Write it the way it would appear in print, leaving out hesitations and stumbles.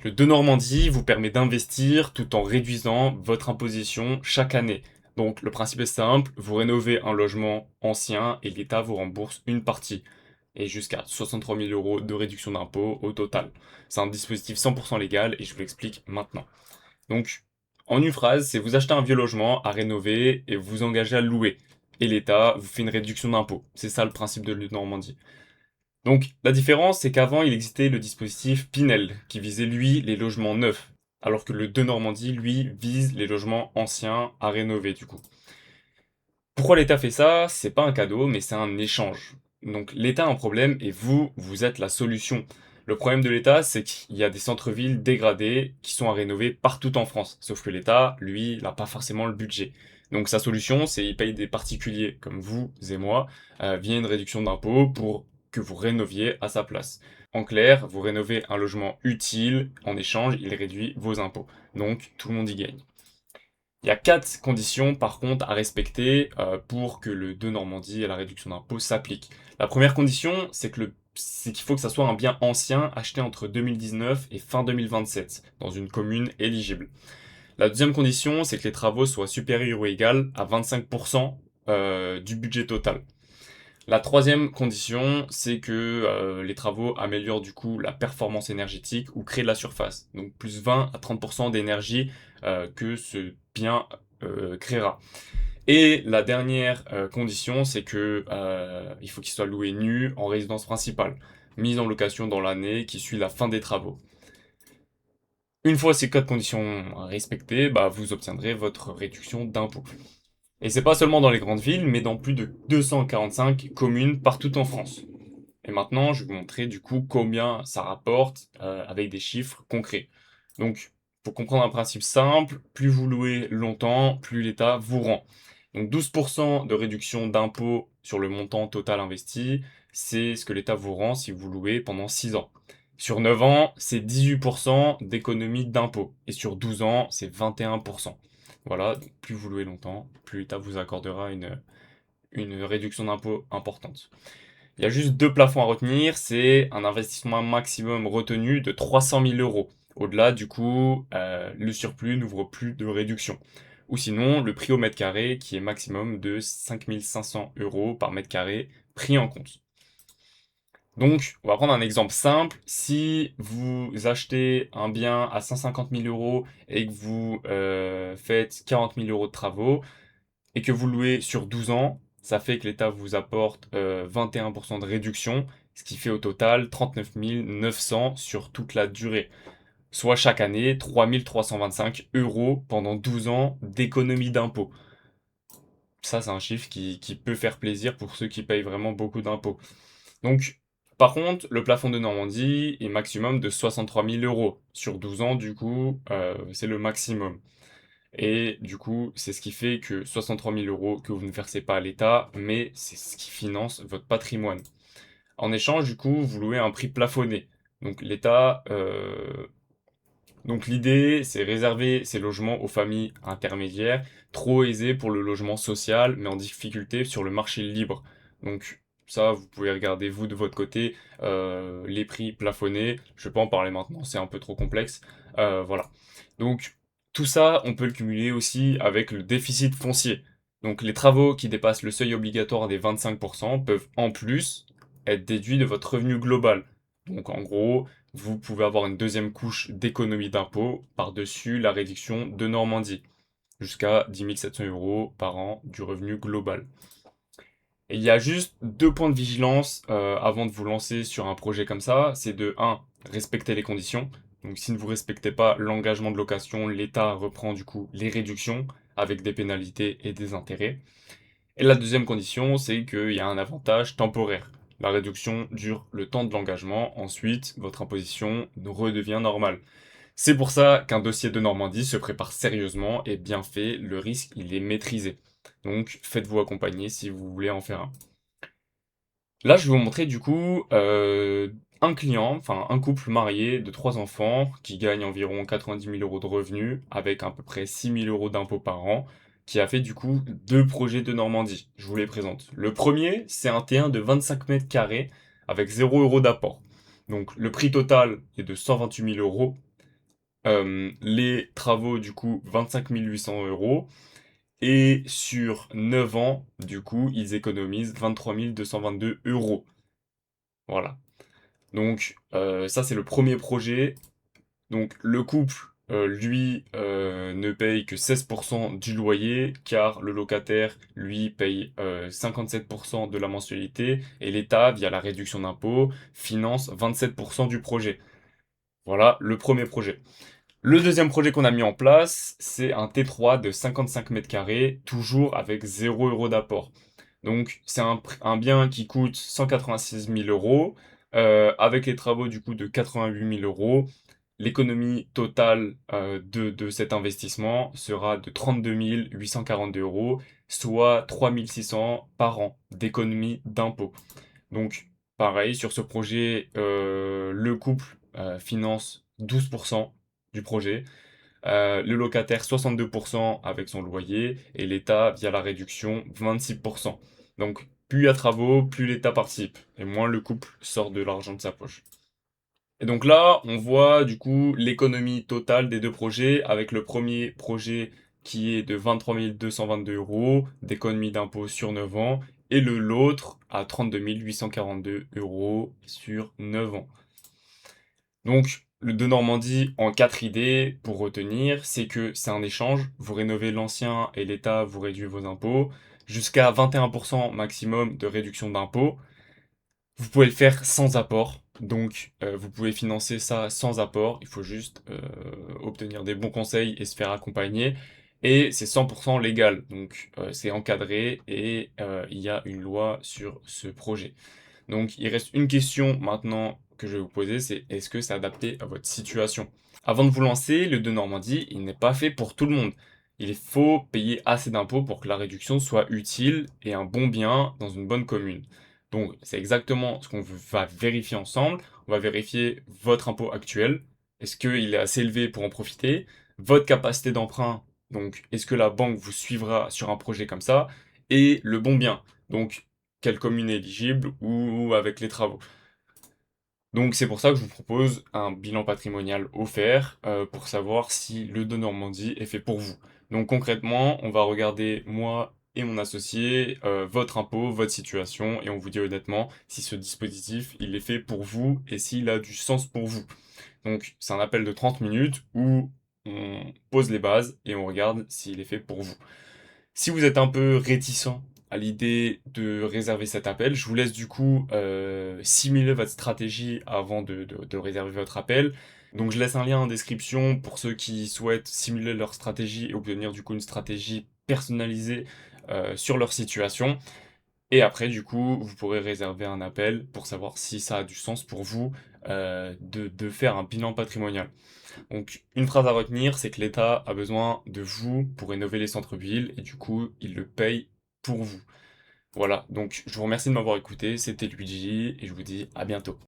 Le de Normandie vous permet d'investir tout en réduisant votre imposition chaque année. Donc le principe est simple, vous rénovez un logement ancien et l'État vous rembourse une partie. Et jusqu'à 63 000 euros de réduction d'impôt au total. C'est un dispositif 100% légal et je vous l'explique maintenant. Donc, en une phrase, c'est vous achetez un vieux logement à rénover et vous vous engagez à le louer. Et l'État vous fait une réduction d'impôt. C'est ça le principe de l'Union Normandie. Donc, la différence, c'est qu'avant, il existait le dispositif Pinel, qui visait, lui, les logements neufs. Alors que le de Normandie, lui, vise les logements anciens à rénover, du coup. Pourquoi l'État fait ça? C'est pas un cadeau, mais c'est un échange. Donc l'État a un problème et vous, vous êtes la solution. Le problème de l'État, c'est qu'il y a des centres-villes dégradés qui sont à rénover partout en France. Sauf que l'État, lui, n'a pas forcément le budget. Donc sa solution, c'est il paye des particuliers comme vous et moi via une réduction d'impôt pour que vous rénoviez à sa place. En clair, vous rénovez un logement utile, en échange, il réduit vos impôts. Donc tout le monde y gagne. Il y a 4 conditions par contre à respecter pour que le de Normandie et la réduction d'impôt s'appliquent. La première condition, c'est qu'il faut que ça soit un bien ancien acheté entre 2019 et fin 2027 dans une commune éligible. La deuxième condition, c'est que les travaux soient supérieurs ou égaux à 25% du budget total. La troisième condition, c'est que les travaux améliorent du coup la performance énergétique ou créent de la surface. Donc plus 20 à 30% d'énergie que ce bien créera. Et la dernière condition, c'est que il faut qu'il soit loué nu en résidence principale, mis en location dans l'année qui suit la fin des travaux. Une fois ces 4 conditions respectées, bah, vous obtiendrez votre réduction d'impôt. Et c'est pas seulement dans les grandes villes, mais dans plus de 245 communes partout en France. Et maintenant, je vais vous montrer du coup combien ça rapporte avec des chiffres concrets. Donc, pour comprendre un principe simple, plus vous louez longtemps, plus l'État vous rend. Donc 12% de réduction d'impôt sur le montant total investi, c'est ce que l'État vous rend si vous louez pendant 6 ans. Sur 9 ans, c'est 18% d'économie d'impôt. Et sur 12 ans, c'est 21%. Voilà, donc plus vous louez longtemps, plus l'État vous accordera une réduction d'impôt importante. Il y a juste 2 plafonds à retenir, c'est un investissement maximum retenu de 300 000 euros. Au-delà, du coup, le surplus n'ouvre plus de réduction. Ou sinon, le prix au mètre carré qui est maximum de 5 500 euros par mètre carré pris en compte. Donc, on va prendre un exemple simple. Si vous achetez un bien à 150 000 euros et que vous faites 40 000 euros de travaux, et que vous louez sur 12 ans, ça fait que l'État vous apporte 21% de réduction, ce qui fait au total 39 900 sur toute la durée. Soit chaque année 3 325 euros pendant 12 ans d'économie d'impôts. Ça, c'est un chiffre qui peut faire plaisir pour ceux qui payent vraiment beaucoup d'impôts. Donc, par contre, le plafond de Normandie est maximum de 63 000 euros. Sur 12 ans, du coup, c'est le maximum. Et du coup, c'est ce qui fait que 63 000 euros que vous ne versez pas à l'État, mais c'est ce qui finance votre patrimoine. En échange, du coup, vous louez à un prix plafonné. Donc l'État, donc l'idée, c'est réserver ces logements aux familles intermédiaires, trop aisées pour le logement social, mais en difficulté sur le marché libre. Donc ça, vous pouvez regarder vous de votre côté les prix plafonnés. Je vais pas en parler maintenant, c'est un peu trop complexe. Voilà. Donc tout ça, on peut le cumuler aussi avec le déficit foncier. Donc les travaux qui dépassent le seuil obligatoire des 25% peuvent en plus être déduits de votre revenu global. Donc en gros, vous pouvez avoir une deuxième couche d'économie d'impôt par-dessus la réduction de Normandie, jusqu'à 10 700 euros par an du revenu global. Et il y a juste 2 points de vigilance avant de vous lancer sur un projet comme ça. C'est de un, respecter les conditions. Donc si ne vous respectez pas l'engagement de location, l'État reprend du coup les réductions avec des pénalités et des intérêts. Et la deuxième condition, c'est qu'il y a un avantage temporaire. La réduction dure le temps de l'engagement, ensuite votre imposition redevient normale. C'est pour ça qu'un dossier de Normandie se prépare sérieusement et bien fait, le risque il est maîtrisé. Donc faites-vous accompagner si vous voulez en faire un. Là je vais vous montrer du coup un client, enfin un couple marié de 3 enfants qui gagne environ 90 000 euros de revenus avec à peu près 6 000 euros d'impôts par an qui a fait du coup 2 projets de Normandie. Je vous les présente. Le premier, c'est un T1 de 25 mètres carrés avec 0 euros d'apport. Donc le prix total est de 128 000 euros Les travaux, du coup, 25 800 euros. Et sur 9 ans, du coup, ils économisent 23 222 euros. Voilà. Donc, ça, c'est le premier projet. Donc, le couple, lui, ne paye que 16% du loyer, car le locataire, lui, paye 57% de la mensualité, et l'État, via la réduction d'impôts, finance 27% du projet. Voilà le premier projet. Le deuxième projet qu'on a mis en place, c'est un T3 de 55 mètres carrés, toujours avec 0 € d'apport. Donc c'est un bien qui coûte 186 000 euros, avec les travaux du coup de 88 000 euros. L'économie totale de cet investissement sera de 32 842 euros, soit 3 600 par an d'économie d'impôt. Donc pareil, sur ce projet, le couple finance 12% du projet, le locataire 62% avec son loyer et l'État via la réduction 26%. Donc plus il y a travaux, plus l'État participe et moins le couple sort de l'argent de sa poche. Et donc là, on voit du coup l'économie totale des deux projets avec le premier projet qui est de 23 222 euros d'économie d'impôt sur 9 ans et l'autre à 32 842 euros sur 9 ans. Donc, le de Normandie en 4 idées pour retenir, c'est que c'est un échange, vous rénovez l'ancien et l'État vous réduit vos impôts, jusqu'à 21% maximum de réduction d'impôts. Vous pouvez le faire sans apport, donc vous pouvez financer ça sans apport, il faut juste obtenir des bons conseils et se faire accompagner. Et c'est 100% légal, donc c'est encadré et il y a une loi sur ce projet. Donc il reste une question maintenant que je vais vous poser, c'est est-ce que c'est adapté à votre situation? Avant de vous lancer, le de Normandie, il n'est pas fait pour tout le monde. Il faut payer assez d'impôts pour que la réduction soit utile et un bon bien dans une bonne commune. Donc c'est exactement ce qu'on va vérifier ensemble. On va vérifier votre impôt actuel. Est-ce qu'il est assez élevé pour en profiter? Votre capacité d'emprunt. Donc est-ce que la banque vous suivra sur un projet comme ça? Et le bon bien. Donc quelle commune est éligible ou avec les travaux. Donc c'est pour ça que je vous propose un bilan patrimonial offert pour savoir si le de Normandie est fait pour vous. Donc concrètement, on va regarder moi et mon associé, votre impôt, votre situation, et on vous dit honnêtement si ce dispositif il est fait pour vous et s'il a du sens pour vous. Donc c'est un appel de 30 minutes où on pose les bases et on regarde s'il est fait pour vous. Si vous êtes un peu réticent à l'idée de réserver cet appel, je vous laisse du coup simuler votre stratégie avant de réserver votre appel. Donc je laisse un lien en description pour ceux qui souhaitent simuler leur stratégie et obtenir du coup une stratégie personnalisée sur leur situation. Et après du coup vous pourrez réserver un appel pour savoir si ça a du sens pour vous de faire un bilan patrimonial. Donc, une phrase à retenir, c'est que l'État a besoin de vous pour rénover les centres-villes et du coup, il le paye pour vous. Voilà, donc je vous remercie de m'avoir écouté, c'était Luigi et je vous dis à bientôt.